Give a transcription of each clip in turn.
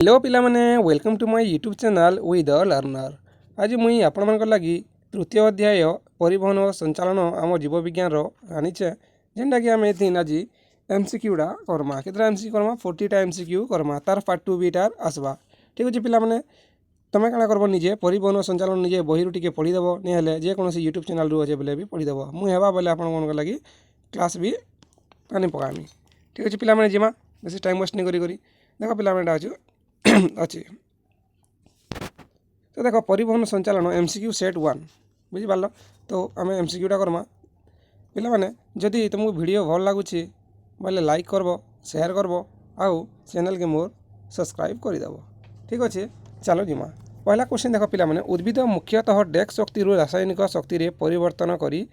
Hello पिला माने welcome to my YouTube channel we the learner. आज मुई आपण लगी तृतीय अध्याय परिवहन और संचालन आम जीवविज्ञान आनीचे जेनटा कि आम दिन आज एमसीक्यूटा करमा के एमसीक्यू करमा 40टा एमसीक्यू करमा तार पार्ट 2 बीटार आसवा। ठीक अच्छे पिला माने तुम क्या करब निजे परिवहन और संचालन निजे बही टे पढ़ीदेव नहीं जेकोसी यूट्यूब चैनल रू अच्छे बोले भी पढ़ीदेव मुझे बोले आप लगी क्लास भी आनी पकामी। ठीक अच्छे पिला माने जिमा बेसी टाइम वेस्ट नहीं करी देख पिला माने अच्छे अच्छी तो देख परिवहन संचालन एमसीक्यू सेट 1 बुझिपार। तो आम एमसीक्यूटा करमा पिला माने जदि तुमको वीडियो भल लगुच बोले लाइक करब शेयर करब आउ चैनल के मोर सब्सक्राइब करदेव। ठीक अच्छे चलो जिमा पहला क्वेश्चन देख पिला माने उद्भिद मुख्यतः डेक्स शक्ति रासायनिक शक्ति रे परिवर्तन करी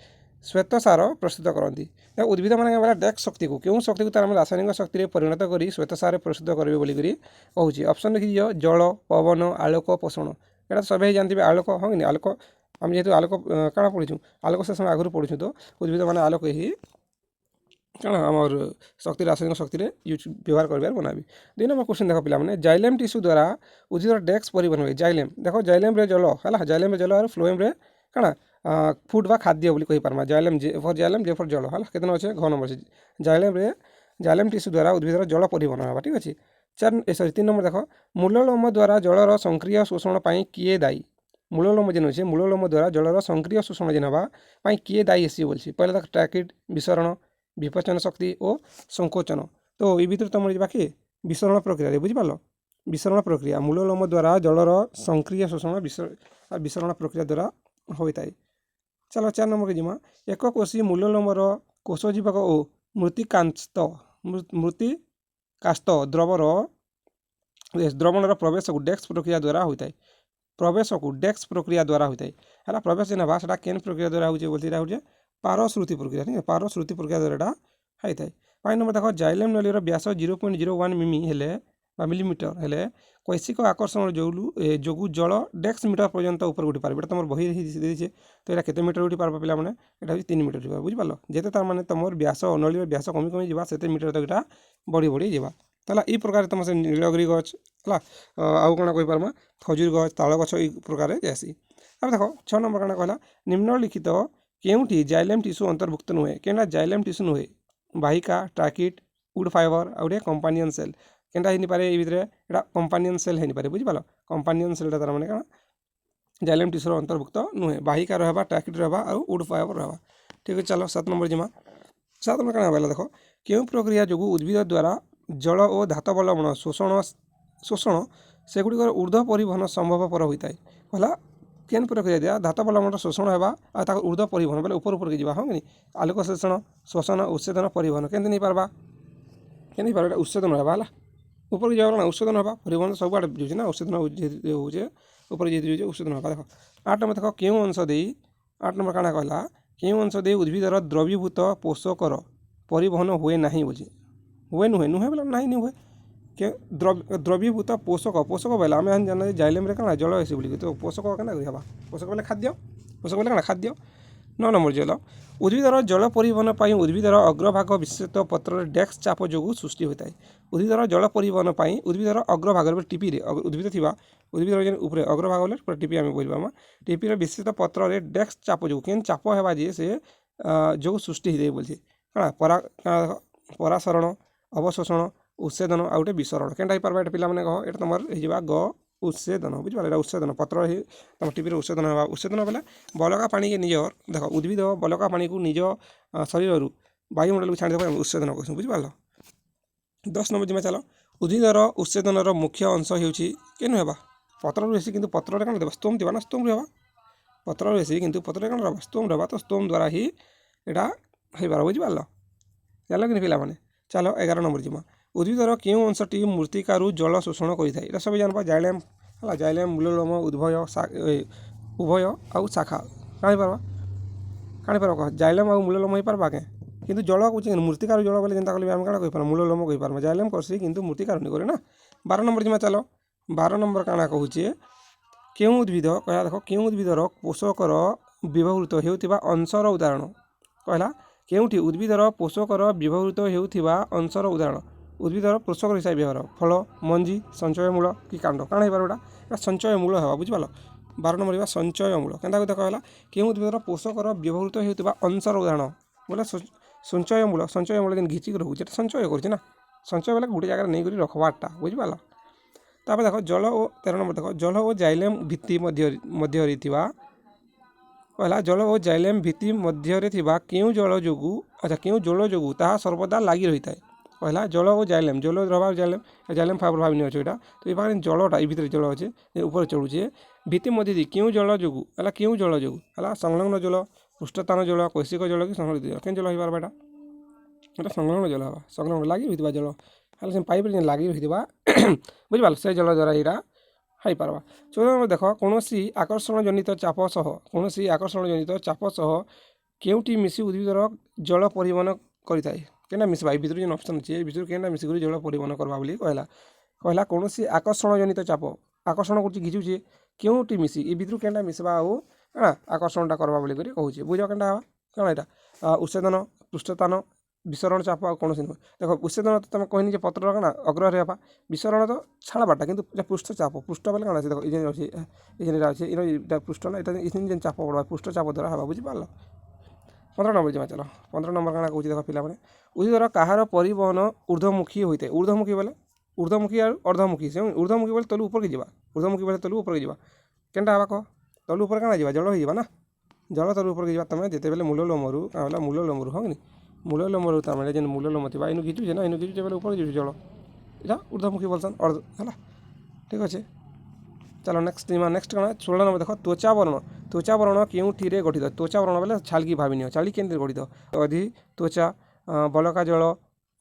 श्वेतसार प्रस्तुत करती। उद्भिद मैंने डेक्स शक्ति को क्यों शक्ति को तार रासायनिक शक्ति परिणत कर श्वेतसार प्रस्तुत करेंगे बोलिकी कहूँ। ऑप्शन लिखी दियो जल पवन आलोक पोषण यहाँ सब जानते आलोक हाँ कि आलोक आम जेहतु आलोक क्या पढ़ी आलोक से समय आगुरी पढ़ी तो उद्भिद मैंने आलोक ही क्या आमर शक्ति रासायनिक शक्ति यूज व्यवहार कर बनाबी। 2 नंबर क्वेश्चन देख पे जाइलेम टिश्यू द्वारा उद्भिद डेक्स परिवहन हुए। जाइलेम देख जाइलेम जल है जाइलेम जल और फ्लोएम क्या फूड बा खाद्य बोली कही पारमा। जाइलेम जे फॉर जल है कितना अच्छे घ नंबर से जाइलेम टिश्यू द्वारा उद्भिद जल परिवहन होगा। ठीक अच्छे 3 नंबर देख मूललोम द्वारा जलर सक्रिय शोषण पर किए दायी। मूललोम जेन अच्छे मूललोम द्वारा जलर सक्रिय शोषण जेन हवा किए दायी आसी बोलছি। पहले देख ट्रैकिड विसरण विपचन शक्ति और संकोचन। तो ये भर तुम बाकी विसरण प्रक्रिया बुझिपार विसरण प्रक्रिया मूललोम द्वारा जलर सक्रिय शोषण विसरण प्रक्रिया द्वारा होता है। चलो 4 नंबर के जिमा एक कोशी मूललोमर कोषजीवक और मृत्तिकास्थ द्रवणर प्रवेश को डेक्स प्रक्रिया द्वारा होता है। प्रवेश को डेक्स प्रक्रिया द्वारा होता है प्रवेश जेन है केन प्रक्रिया द्वारा होचे पारश्रुति प्रक्रिया। ठीक है पारश्रुति प्रक्रिया द्वारा होता है। 5 नंबर देख जाइलेम नलीर व्यास 0.01 मिमी हेले मिलीमीटर हेले कैसिक आकर्षण जो जल डेक्स मीटर पर्यंत ऊपर उठी पार तुम बही दीजिए। तो यहाँ केते मीटर उठी पार पे मैंने यहाँ 3 मीटर उठी पार बुझिपार जेते तार माने तुम व्यास नलीर व्यास कमी कमी जा से मीटर तक यहाँ बढ़ी बढ़ी जा ताला ई प्रकार तुम से नीलगिरी गछ है आउ कौन कही पार्मा खजूर गछ ताल गछ ये प्रकार जासी। अब देख 6 नंबर क्या कहला निम्नलिखित केउठी जाइलेम टिश्यू अंतर्भुक्त नुहे क्या जाइलेम टिश्यू नुहे वाहिका ट्राकिट वुड फाइबर आउे कंपानियन सेल केनटा हो पारे ये भितर यहाँ कंपानियन सेल हो पारे बुझिपार। कंपानियन सेलटा तार माने क्या जाइलेम टिश्यूर अंतर्भुक्त नुहे वाहिका रहा ट्राकिट रहा और वुड फाइबर रहा। ठीक है चलो 7 नंबर जिमा 7 नंबर क्या बोला देख क्यों प्रक्रिया जो उद्भिद द्वारा जल और धातव लवण शोषण सेगुड़िकर ऊर्ध्व परिवहन संभवपर होता है। कहला केन प्रक्रिया दिया धातव लवण शोषण होगा और ऊर्ध्व परिवहन बोले ऊपर ऊपर के जा हाँ कि आलोक शोषण शोषण उत्सेदन परिवहन के नहीं पार्बा के पार्बा उत्सेदन रहा है ऊपर की जावा उत्सेदन होगा परिवहन सब आड़े जो ना उत्सेदन हो ऊपर जी उत्सेदन होगा। देख 8 नंबर देख क्यों अंश दे 8 नंबर क्या कहला क्यों अंश दे उद्भिदर द्रवीभूत पोषकर परिवहन हुए ना बुझे हुए नुहे नुहे बोला ना नहीं हुए के द्रवीभूत पोषक पोषक बोले आम जाना जाइलेम क्या जल आसी बोलिक तो पोषक क्या पोषक बोले खाद्य पोषक बोले क्या खाद्य। 9 नंबर जल उद्भिदर जल परिवहन पर उद्भिदर अग्रभाग विशेषतः पत्र डेक्स चाप जो सृष्टि होता है। उद्भिदर जल परिवहन पर उद्भिदर अग्रभाग टीपी उद्भिद थी उद्भिदर जेन ऊपर अग्रभाग बोले पूरा टीपी आम बोलवा टीपीर विशेषतः पत्र डेक्स चाप जो केन चाप है जे से जो सृष्टि होते बोलছে क्या परासरण अवशोषण उत्सेदन आ गए विसरण केनटा हो पार्बा पे कह ये तुम हो ग उत्सेदन बुझिपार यहाँ उत्सेदन पत्र ही तुम टीपी उत्सेदन होगा। उत्सेदन बोले बलका पानी के निजर देख उद्भिद बलका पानी को निज शरीर वायुमंडल को छाड़ी उत्सेदन कर बुझिपार। 10 नंबर जिमा चलो उद्भिदर उत्सेदनर मुख्य अंश होनु हेबा पत्र बेसी कि पत्र क्या देवा स्तोम देवा ना स्तोम रहा पत्र बेसी कि पत्र क्या रहा स्तोम रहा तो स्तोम द्वारा ही यहाँ हो पार बुझिपार चल कि पे चलो 11 नंबर जिमा उद्भिदर क्यों अंशटी मृत्तिकारु जल शोषण करें सब जानवा जाइलेम है जाइलेम मूललोम उभय उभय आउ शाखा क्या पार्बा क्या पार्बा कह जाइलेम आउ मूललोम हो पार्बा के किंतु जल कौन मृत्तिकार जल बोले जनता कह क्या कही पार मूललोम कही पार्मा जाइलेम करसी किंतु मृत्तिकार नहीं करे ना। 12 नंबर जिमा चलो 12 नंबर क्या कहूचे क्यों उद्भिद कह देख क्यों उद्भिदर पोषकर व्यवहृत होता अंशर उदाहरण कहला केउठी उद्भिदर पोषकर व्यवहृत होता अंशर उदाहरण उद्भिदर पोषक हिसाब व्यवहार फल मंजी संचय मूल कि कांड काण हो पार संचय मूल है बुझिपाल 12 नंबर संचय मूल क्या देख है कि उद्भिदर पोषकर व्यवहृत होता अंशर उदाहरण बोले संचय मूल जेन घिचिक रोचे संचय करना संचय बोले गोटे जगह नहीं रखबारटा बुझिपाल तापर देख जल और 13 नंबर देख जल और जाइलेम भित्ति मध्य कहला जल और जाइलेम भित्ति मध्य क्यों जल जो अच्छा क्यों जल जो ताहा सर्वदा लगी रही है कहला जल और जाइलेम जल रहा जाइलेम फाइबर भाव अच्छे यहाँ तो ये जलटा ये जल अच्छे ऊपर चढ़ुचे भित्ति मध्य क्यों जल जो है क्यों जल जो है संलग्न जल पृष्ठतान जल कैशिक जल कि संलग्न जल क्या जल हो पार्बा यहाँ संलग्न जल हाँ संलग्न लगी रही जल है पाइप लगी रही बुझिपाल से जल द्वारा यहाँ हो पार्बा 14 नंबर देख कौन आकर्षण जनित चाप सह कौन आकर्षण जनित चाप सह केउटी मिसी उद्भिदर जल परिवहन करें क्या मिसवा ये भर जो ऑप्शन अच्छे भर क्या मिसिक जल परिवहन करवा बोली कहला कहला कौन आकर्षण जनित चाप आकर्षण कर घिचुचे केउटी मिसी ये भर क्या मिसवा हाँ आकर्षणटा करवा बोली कहूँ बुझ क्या क्या यहाँ उच्छेदन पृष्ठतान विसरण चाप कौन नुह देख उच्छेदन तो तुम कहनी पत्र क्या अग्रह हाँ विसरण तो छाड़ बाटा कि पृष्ठ चाप पृष्ठ बोले कौन देख ये अच्छे पृष्ठ ना ये चाप पड़ा पृष्ठ चाप द्वारा हाँ बुझिपार 15 नंबर जमा चलो 15 नंबर क्या कौन देख पे उद्भिदर कहार परिवहन ऊर्ध्वमुखी होता है ऊर्ध्वमुखी बोले ऊर्ध्वमुखी और अर्धमुखी से ऊर्ध्वमुखी बोले तलु ऊपर की जावा ऊर्ध्वमुखी बोले तलु ऊपर की जावा केनटा हवा कह तलु ऊपर क्या जावा जल हो ना जल तलु ऊपर की जावा तुम जिते बेले मूल लोमरू क्या बोला मूल लोमरू हाँ कि मूल लोमरू तमें जेन मूल लोम थी इन घिचुचे ना इन घिचुचे बेले ऊपर की जल यहाँ ऊर्ध्वमुखी बोलसन अर्ध है ठीक अच्छे चलो नेक्स्ट नेक्स्ट क्या 16 नंबर देख त्वचावरण क्यों गठित त्वचावरण बोले छालकी भाविनी छाली के गठित अधि त्वचा बलका जल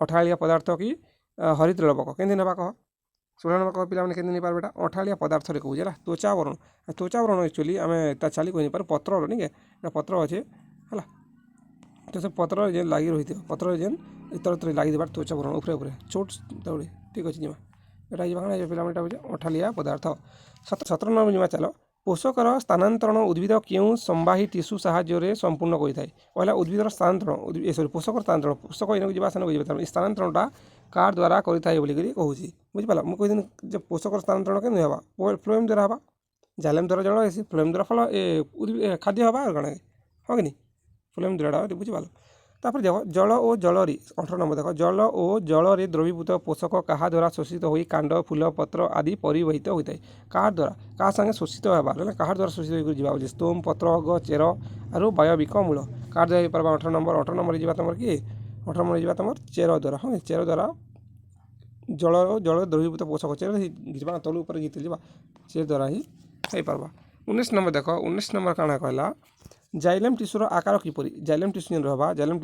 अठाड़िया पदार्थ कि हरित लवक के ना कह 16 नंबर कह पे के पार अठाड़िया पदार्थ कहूँ है त्वचावरण एक्चुअली आम छाली कही पार पत्र नहीं क्या पत्र अच्छे है तो से पत्र जेन लगी रही पत्र जेन इतर लगी त्वचावरण उपरे चोट दौड़े ठीक अच्छे जीवा यहाँ पे अठालिया पदार्थ 17 नंबर जीवा चलो पोषकर स्थानांतरण उद्भिद क्यों संवाही टीस्यू साहाय्य संपूर्ण करें पहला उद्भिदर स्थानांतरण सॉरी पोषकर स्थानांतरण पोषक इन जावा सेन स्थानांतरणटा कार द्वारा करें बोलिक कहूँ बुझिपाल मुझे कही पोषकर स्थानांतरण के नुआ फ्लोएम द्वारा हाँ जाइलेम द्वारा जल आसी फ्लोएम द्वारा फल खाद्य हाँ और कण हाँ कि फ्लोएम द्वारा बुझिपाल तापर देख जल और जलरी 18 नंबर देख जल और जल द्रवीभूत पोषक क्या द्वारा शोषित हो कांड फूल पत्र आदि परिवहित होता है क्या द्वारा क्या संगे शोषित होबार क्या द्वारा शोषित हो स्तोम पत्र अग चेर और वायविक मूल क्या द्वारा हो पार 18 नंबर जा तुम कि 18 नंबर जा तुम चेर द्वारा हाँ चेर द्वारा जल द्रवीभूत पोषक चेर घिचवा तलु ऊपर घिचल जावा चेर द्वारा ही हो पार 19 नंबर देख 19 नंबर क्या कहला जाइलेम टीस्यूर आकार किपरि जाइलेम टीस्यू जेन रहा जाइलेम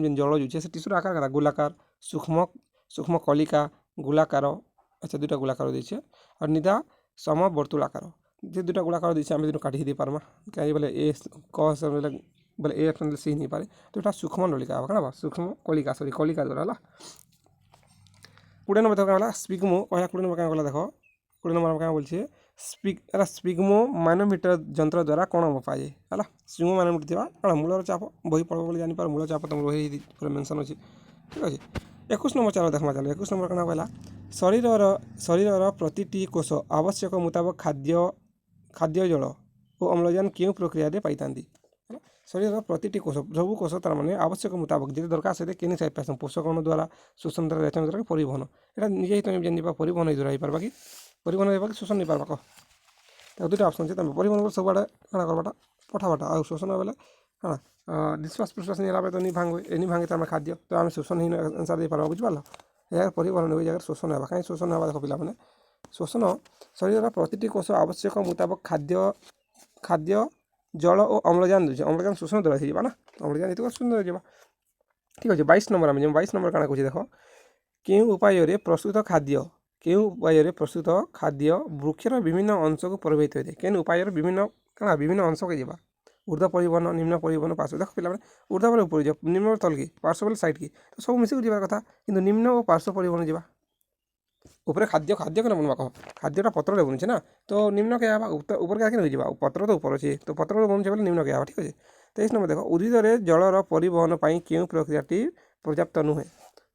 जेन जल जुचे से टीस्यूर आकार क्या गोलाकार सूक्ष्म सूक्ष्म कलिका गोलाकार अच्छा दुटा गोलाकार देछे और निदा सम वर्तुलाकार जे दुटा गोलाकार देछे आम दिन काटी दे पारमा कहीं बोले ए क बोले ए ऑप्शन सी नहीं पारे तो ये सूक्ष्म नलिका क्या सूक्ष्म कलिका सॉरी कलिका द्वारा है 20 नंबर क्या स्पिग्मो कहला 20 नंबर क्या देख 20 नंबर क्या बोलछे स्पिग्मो माइनोमीटर जंत्र द्वारा कौन मपाए है स्पिग्मो माइनोमीटर थी क्या मूलर चाप बही पढ़ बोले जानी मूल चाप तुम बही पूरा मेंशन अच्छे ठीक अच्छे 21 नंबर चलो देखा चलो 21 नंबर क्या कहला शरीर प्रतिटी कोष आवश्यक मुताबक खाद्य जल और अम्लजान क्यों प्रक्रिया पाई शरीर प्रतिटी कोष सब कोष तार मैंने आवश्यक मुताबक जी दरकार से के पास पोषकण द्वारा शोषण द्वारा रेचन द्वारा परिवहन यहाँ निजे ही तुम जान परिवहन द्वारा हो पार्बा कि परिवहन हो शोषण नहीं पार्बा कह दुटा ऑप्शन है तुम परिवहन सब आड़े क्या करवाटा पठाबाटा आ शोषण बोले हाँ निश्वास प्रश्वास नहीं तो नहीं भांगे तो आम खाद्य तो आम शोषणहीन आंसर दे पार्बा बुझिपाल यार परिवहन हो जगह शोषण होगा कहीं शोषण होगा देख पे शोषण शरीर प्रतिटी कोष आवश्यक मुताबक खाद्य जल और अम्लजान दूसरे अम्लजान शोषण द्वारा हो ना अम्लजान ये शोषण द्वारा जावा ठीक अच्छे 22 नंबर आम 22 नंबर क्या कहे देख क्यों उपाय प्रस्तुत खाद्य वृक्षर विभिन्न अंश को प्रभावित होता है केन उपाय विभिन्न अंश के जावा ऊर्ध्व परिवहन निम्न परिवहन पार्श्व देख पे ऊर्ध्व पर ऊपर जा निम्न तल की पार्श्व बोले साइड की तो सब मिसिक जाबार कथा कि निम्न और पार्श्व परिवहन जावा ऊपर खाद्य के बनवा कह खाद्यटा पत्र बनुचे ना तो निम्न क्या ऊपर क्या नहीं पत्र तो ऊपर अच्छे तो पत्र बनुचे बोले निम्न क्या ठीक अच्छे 23 नंबर देख उद्भिद जलर परिवहन क्यों प्रक्रियाटी पर्याप्त नुहे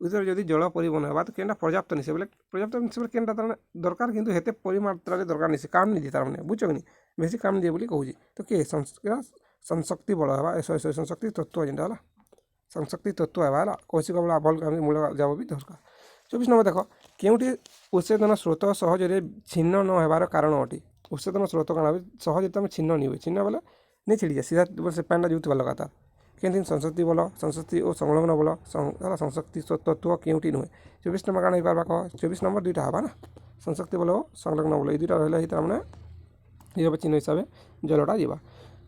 उद्भिद जदि जल परिवहन है तो केनटा पर्याप्त नहीं बोले पर्याप्त नहीं केनटा तार दरकार किंतु हेते परिमात्रा दरकार नहीं काम नहीं तार मैंने बुझ कि बेसी काम दिए बोली कहूँ तो किए संशक्ति बल है संशक्ति तत्व जेनटा है संशक्ति तत्व है कौशिक बल भल मूल जब भी दरकार 24 नंबर देख केउटी उत्सेदन स्रोत सहजरे छिन्न न होबार कारण अटे उत्सेदन स्रोत कण सहज तुम छिन्न नहीं हुए छिन्न बोले नहीं छिड़ी जाए सीधा से पैंटा जुटवा लगातार केमती संशक्ति बल संशक्ति और संलग्न बल संशक्ति तत्व केउटी नुहे 24 नंबर काण हो कह 24 नंबर दुईटा हवा ना संशक्ति बल संलग्न बल ये दुईटा रहा मैंने ये चिन्ह हिसाब से जलटा जा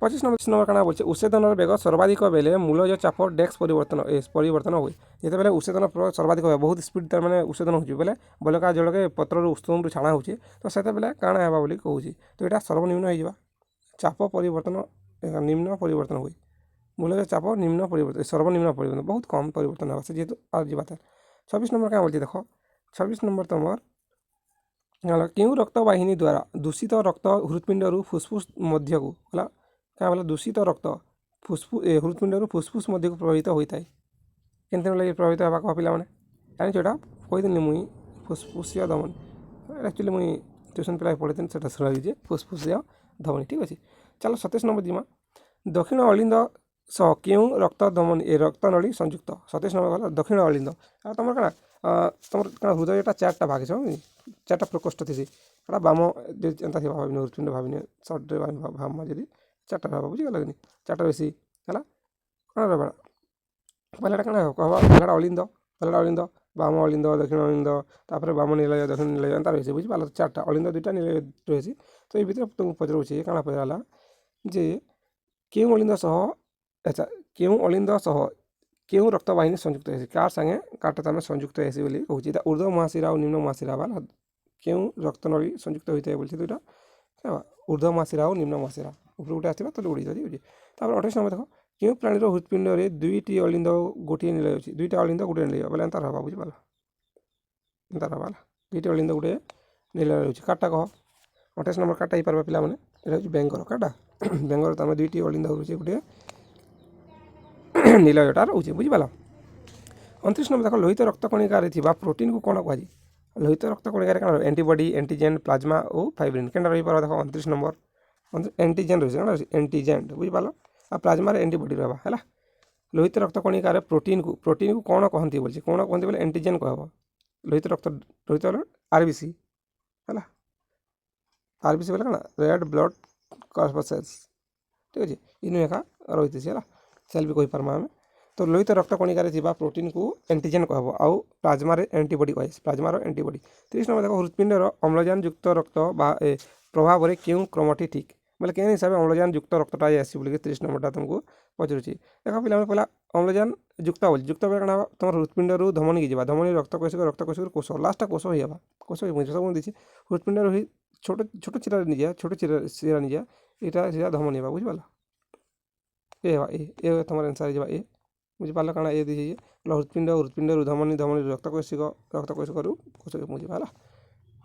25 नंबर काण बोलছে उत्सेदन बेग सर्वाधिक बेले मूलज चाप डेक्स परिवर्तन हुए जिते बेले उत्सेदन सर्वाधिक हुए बहुत स्पीड तार मैंने उत्सेदन हो बेले बलका जल के पत्र उत्सम छाणा हो तो से बेले काण है बोली कहूँ तो यहाँ सर्वनिम्न हो चाप परिवर्तन निम्न परिवर्तन हुए मूलज चाप निम्न परिवर्तन सर्वनिम्न परिवर्तन बहुत कम परिवर्तन है जेहतु आज बात 26 नंबर क्या बोलती देख 26 नंबर तुम क्यों रक्तवाहिनी द्वारा दूषित रक्त हृत्पिंड फुस्फुस मध्य को क्या बोला दूषित रक्त हृत्पिंड फुस्फुस मध्य को प्रभावित होता है केमती लगे प्रभावित होगा कह पे जानी यहाँ कहीदी मुई फुस्फुसिया धमनी एक्चुअली मुई ट्यूशन पिला पढ़ी से शुणी फुस्फुसिया धमनी ठीक अच्छे चलो 27 नंबर जीमा दक्षिण अलिंद सह क्यों रक्त धमनी रक्तनली संयुक्त 27 नंबर गला दक्षिण अलिंद तुम क्या तुम हृदय चार्टा भाग चार्टा प्रकोष्ठ थी बाम जेनता थी भाविनी हृत्पिंड भाविनी सर्टे भाव जी चार्टा रहा बुझीगल कि चार्टा बेसी है कौन रहा पहला कौन कहवा पहला अलिंद बाम अलिंद दक्षिण अलिंद तापर बाम निलय दक्षिण निलय एंता रही बुझीपाल चार्टा अलिंद दुईटा निलय रही तो ये भितर तुमको पचर कण पचारा जे क्यों अलिंद सह अच्छा क्यों अलिंद सह क्यों रक्तवाहिनी संयुक्त है कार संगे काटा तुम संयुक्त है बोली कहूँ ऊर्ध्व महाशिरा और निम्न महाशिरा वाला क्यों रक्तनली संयुक्त होता है बोलते दुईटा क्या ऊर्ध्व महाशिरा और निम्न महाशिरा ऊपर गोटे आसो तो उड़ी जाए तापर 28 नंबर देख क्यों प्राणी हृत्पिंड में दुईटी अलिंद गोटे निलय अच्छी दुईटा अलिंद गोटे निलय बोले एंता रहा बुझीपाल एंता रहा दुईटी अलिंद गोटे निलय रही काटा कह 28 नंबर काटा ही पार्बा पिला माने एटा हूँ बेंगर काटा बेंगर तुम दुईटी अलिंद रोचे गोटे निलयटा रोचे बुझीपाल 29 नंबर देख लोहित रक्त कणिकार प्रोटीन को कौन कहुए लोहित रक्त कणिकार क्या एंटीबॉडी एंटीजेन प्लाज्मा और फाइब्रिन के रही पार देख 29 नंबर एंटीजेन रही एंटीजेन बुझीपाल आ प्लाज्मार एंटीबॉडी रहा है लोहित रक्त कणिकार प्रोटीन को कौन कहती बोलছে कौन कहती बोले एंटीजेन कह लोहित लोहित आरबीसी है आरबीसी बोले कौन रेड ब्लड कॉर्पसेल्स ठीक अच्छे इन एका रही है सेल भी कही पार्मा आम तो लोहित रक्त कणिकार प्रोटीन को एंटीजेन कह आउ प्लाज्मार एंटीबॉडी कहे प्लाज्मार एंटीबॉडी 30 नंबर देख हृत्पिंडर अम्लजान युक्त रक्त प्रभाव में क्यों क्रमटी ठीक बोले केन हिसाब से अम्लजान युक्त रक्तटा आसी बोलिए 30 नंबरटा तुमको पचरुची देख पे पहला अम्लजान युक्त बोली युक्त बेले क्या तुम हृत्पिंड धमनी की धमनी रक्तकोश कोष लास्टा कोष ही कोष सब देखिए हृत्पिंड ही छोट छोट चिरा नहीं छोट चिरा नहीं यहाँ सीधा धमनी है बुझीपाल ए तुम आंसर हो ए बुझीपाल कण ए दीजिए हृत्पिंड धमनी धमनी रक्तकोश कोष बुझीपाल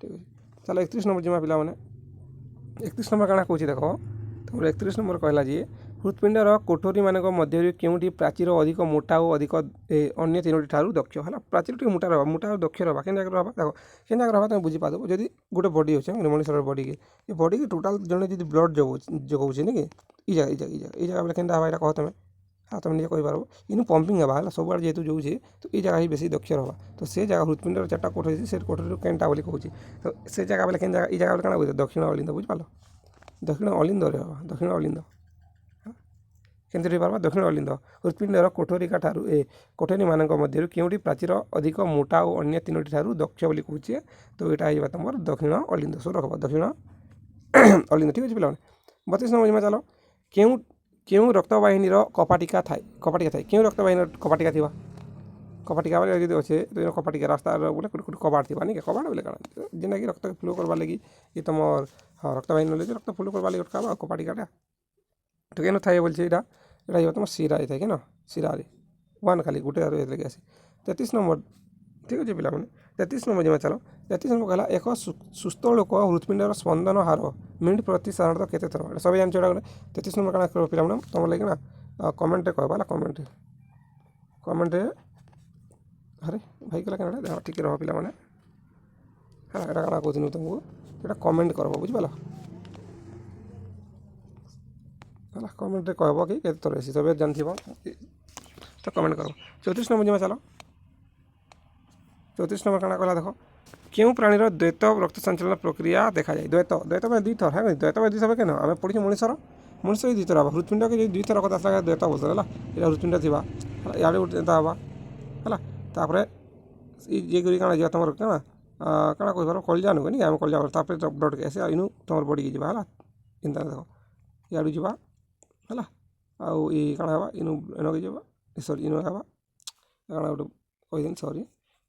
ठीक है चलो 31 नंबर जिमा पिला मैंने 31 नंबर काଣା कौच देख तुम 31 नंबर कहला जी हृत्पिंडर कोठरी मान मध्य क्योंटी प्राचीर अधिक मोटा और अधिक अन्य तीनोटी ठारू दक्ष है प्राचीर टी मोटा रहा मोटा और दक्ष रहा के रहा देख के रहा तुम बुझीपाद जब गोटे बडी अच्छे मनुष्य बडी के ये बडी के टोटाल जन जी ब्लड जगाऊे नहीं कि जगह बोले क्या हवा कह तुम हाँ तुम निजे कहींपार इन पंपिंग हवा है सब जेहतु जाऊे तो ये जगह ही बेसी दक्ष रहा तो से जगह हृत्पिंडर 4टा कोठरी से कोठरी केनटा बोली कहूँ तो से जगह बोले क्या ये जगह बोले क्या दक्षिण अलिंद बुझीपाल दक्षिण अलिंद दक्षिण अलिंद केमती रही पार्बा दक्षिण अलिंद हृत्पिंडर कोठरिका ठारू कोठरी मान मध्य क्योंटी प्राचीर अधिक मोटा और अन्य तीनोटी ठारू दक्ष बोली कहूँ तो यहाँ तुम दक्षिण अलिंद सब रख दक्षिण अलिंद ठीक अच्छे पे 32 नंबर जिमा चलो क्यों रक्तवाहिनी कपाटिका थाए क्यों रक्तवाहिनी कपाटिका थी कपाटिका बोले जी अच्छे तो कपाटिका रास्ता बोले कबाट थी नहीं कबाट बोले क्या जेना कि रक्त फ्लो करवा लगी ये तुम हाँ रक्तवाहिनी रक्त फ्लो करवा लगी अटका कपाटिकाटा तो क्या थाए बोलছে এটা तुम शिरा था कि शिरा 1 खाली गोटे लगे आसी 33 नंबर ठीक अच्छे पे 33 नंबर जिमा चलो 33 नंबर कहला एक सुस्थ लोक हृत्पिंडर स्पंदन हार मिनिट प्रति साधारणतः केते थर सब जान 33 नंबर काଣା पे तुम लगे ना कमेंट कहवा कमेंट अरे भाई कला क्या टिके रह पिला माने हाँ एटा काଣା कहूँ तुमको एटा कमेंट करब बुझिपाल है कमेंट कहब कि केते थर आसी सब जानथिब तो कमेंट करब 34 नंबर जिमा चलो 34 नंबर काଣା कहला देख क्यों प्राणीर द्वैत रक्त संचालन प्रक्रिया देखा जाए द्वैत द्वैत में दुई थर है द्वैत में दुई सब केन आम पढ़ी मनुष्यर मनुष्य दुई थर हम हृत्पिंड के दुई थर कथा आसला द्वैत बोलते है ये हृत्पिंड थी इे गोटे एंता हाँ है ये करी काଣା तुम क्या काଣା कह कलिजा नुक नहीं आम कलिजा ब्लड के आसे इनू तुम बड़ी की जावा इंता देख इे जावा है आउ ये काଣା हवा इनू एनके जावा सॉरी इनू हवा काଣା गोटे कहीदेनी सॉरी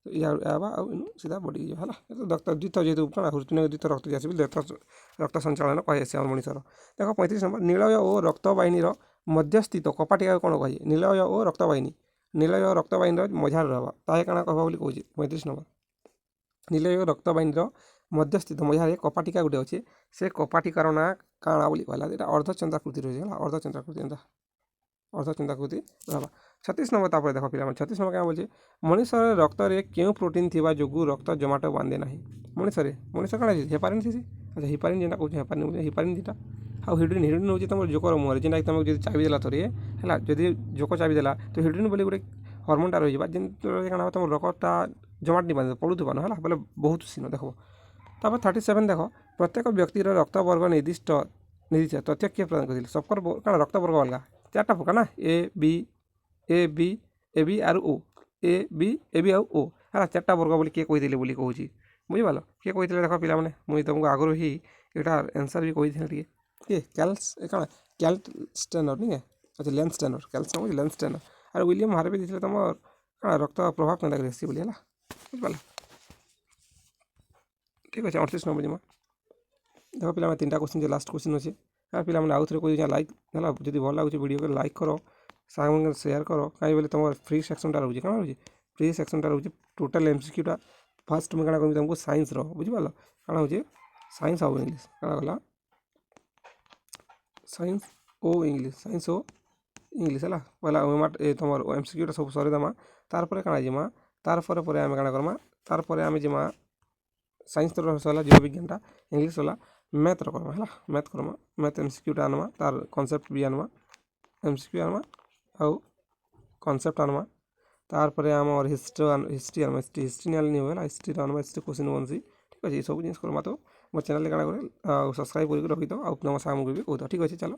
तो यहाँ आउ इन सीधा बड़ी है रक्त द्वित जेहतु क्या हृत्पिंड द्वित रक्त आस रक्त संचालन कही आम मनुष्यर देख 35 नंबर नीलय और रक्तवाहिनी मध्यस्थित कपाटिका कौन कहे नीलय और रक्तवाहिनी नीलय और रक्तवाहिनी मझार रहा ताहे काଣା कहबा बोली कहूँ 35 नंबर नीलय और रक्तवाहिनी मध्यस्थित मझारे कपाटिका गोटे अच्छे से कपाटिकार ना काଣା बोली कहला अर्धचंद्राकृति रही है अर्धचंद्राकृति एंता अर्धचंद्राकृति रहा 36 नंबर तापर देख पिला 36 नंबर क्या बोलছে मनुष्य रक्त रे क्यों प्रोटीन थिबा जोगु रक्त जमाट बांधे ना मनुष्य काଣା हेपारिन थी अच्छा हेपारिन जेना कहूँ हेपारिन दीटा आउ हिड्रिन हिड्रिन हूँ तुम जोकर मुहर जेना तुमको जो चाबी देला थोड़े है जदि जोक चाबी देला तो हिड्रिन बोली गोटे हर्मोनटा रही है जिन क्या तुम रक्तटा जमाट नहीं बांध पड़ुथबा ना बोले बहुत सीन देख तापर 37 देख प्रत्येक व्यक्तिर रक्तवर्ग निर्दिष्ट तथ्य किए प्रदान कर सबकर क्या रक्तवर्ग अलग 4टा प्रकार ना ए बी आर ओ ए बी आउ ओ है 4टा वर्ग बोली किए कही बोली कहूँ बुझिपाल किए कही देख पे मुझे तुमको आगु ही यहाँ आंसर भी कही किए क्या कैल्स्टेनर नहीं है अच्छा लेंसटेनर कैल्स लेंसटेनर और विलियम हार्वी भी तुम क्या रक्त प्रभाव क्या देखी बोली है बुझिपाल ठीक अच्छे 38 नंबर जिमा देख पे 3टा क्वेश्चन लास्ट क्वेश्चन अच्छे हाँ पे आउ थे कह लाइक है जब भल लगे वीडियो को लाइक करो सांग शेयर करो कहीं बोले तुम फ्री सेक्शनटा रोचे क्या रोचे फ्री सेक्शनटा रोचे टोटाल एमसीक्यूटा फास्ट मुझे क्या तुमको साइंस बुझिपाल क्या हो साइंस आउ इंग्लीश क्या गला साइंस ओ इंग्लीश है पहला तुम एमसीक्यूटा सब सरेदेमा तार क्या जिमा तार आम क्या करमा तार आम जिमा साइंस तो सरला जीव विज्ञानटा इंग्लीश सरला मैथ करमा है मैथ करमा मैथ एमसीक्यूटा आनमा तार कॉन्सेप्ट भी आनमा एमसीक्यू आनमा आउ कॉन्सेप्ट आनमा तार आम हिस्ट्री आनमा हिस्ट्री नहीं होगा हिस्ट्री आनमा हिस्ट्री क्वेश्चन बनसी ठीक अच्छे ये सब जिन करमा तो मो चैनल क्या करे सब्सक्राइब करके रखी दो तुम सामग्री भी कहते ठीक अच्छे चलो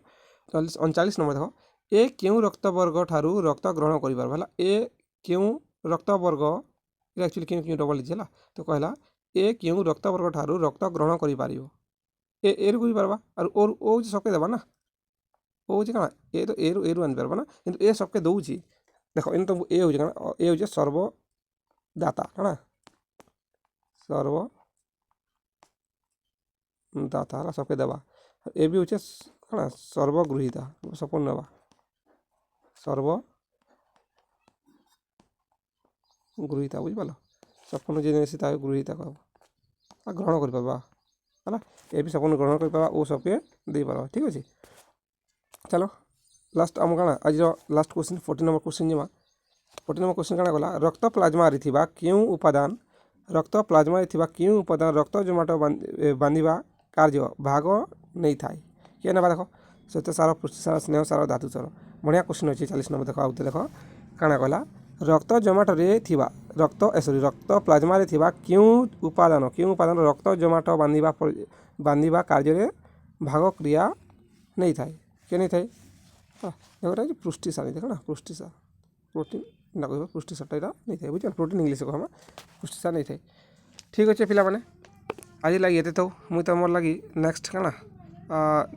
39 नंबर देख ए क्यों रक्तवर्ग ठारू रक्त ग्रहण कर ए क्यों रक्तवर्ग एक्चुअली क्यों क्यों डबल है तो कहला ए क्यों रक्तवर्ग ठारू रक्त ग्रहण कर ए रु पार्बा और ओ सबके देवा ना ओ हूँ क्या ए तो ए रु आनी पार्बा ना कि ए सबके दौची देख इन तुमको ए हूँ क्या ए हूँ सर्वदाता क्या सर्वदाता है सबके देवा ए भी हूँ क्या सर्वगृहीता सपन नेवा सर्वगृहीता बुझिपाल सपन जे गृहीता कह ग्रहण कर है ये भी सपन ग्रहण कर ओ सबके दे पार ठीक अच्छे चलो लास्ट आम क्या आज लास्ट क्वेश्चन 40 नंबर क्वेश्चन जमा 40 नंबर क्वेश्चन क्या गला रक्त प्लाज्मा क्यों उपादान रक्त जमाट बांधा कार्य भाग नहीं थाए किए ना देख श्वेत सार पुष्टिसार स्नेह सार धातु सार बढ़िया क्वेश्चन अच्छे 40 नंबर देख आउे देख क्या गला रक्त जमाट रक्त प्लाज्मा क्यों उपादान रक्त जमाट बांधा कार्य भाग क्रिया नहीं थाए किए नहीं थाए देखो पुष्टिसार देख ना पुष्टिसार प्रोटीन ना कह पुष्टिसारटा यहाँ नहीं थाए बुझे प्रोटीन इंग्लीश कह पुष्टिसार नहीं थाए ठीक अच्छे पिला माने आज लगे ये तो मुझे तुम लगी नेक्स्ट क्या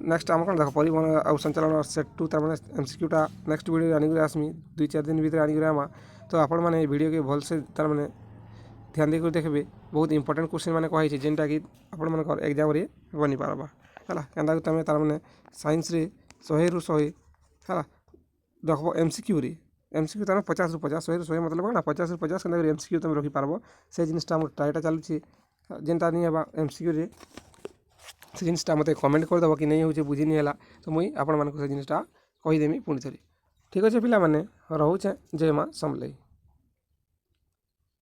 नेक्स्ट आम क्या देख परिवहन आउ संचालन सेट 2 तार एमसीक्यूटा नेक्स्ट वीडियो आनिक आसमी 2-4 दिन भीतर आनिक आमा तो आपण मैंने वीडियो के भल से तार माने ध्यान देकर देखबे बहुत इंपोर्टेंट क्वेश्चन मैंने कही जेनटा कि आपण मन एग्जाम रे बनी पारबा है क्या तुम तार माने साइंस रे 100 रु 100 है रखब एमसीक्यू रे एमसीक्यू तुम 50 रु 50 100 रु 100 मतलब ना 50 रु 50 के एमसीक्यू तुम रखिपार से जिनटा मोर ट्राएटा चलुची जेनटा नहीं है एमसीक्यू रे से जिनटा मत कमेंट करदेव कि नहीं हो बुझी नहीं है तो मुई आपण मानक से जिनटा कहीदेमी पुणी थे ठीक अच्छे पिला माने रोचे जय माँ समलई।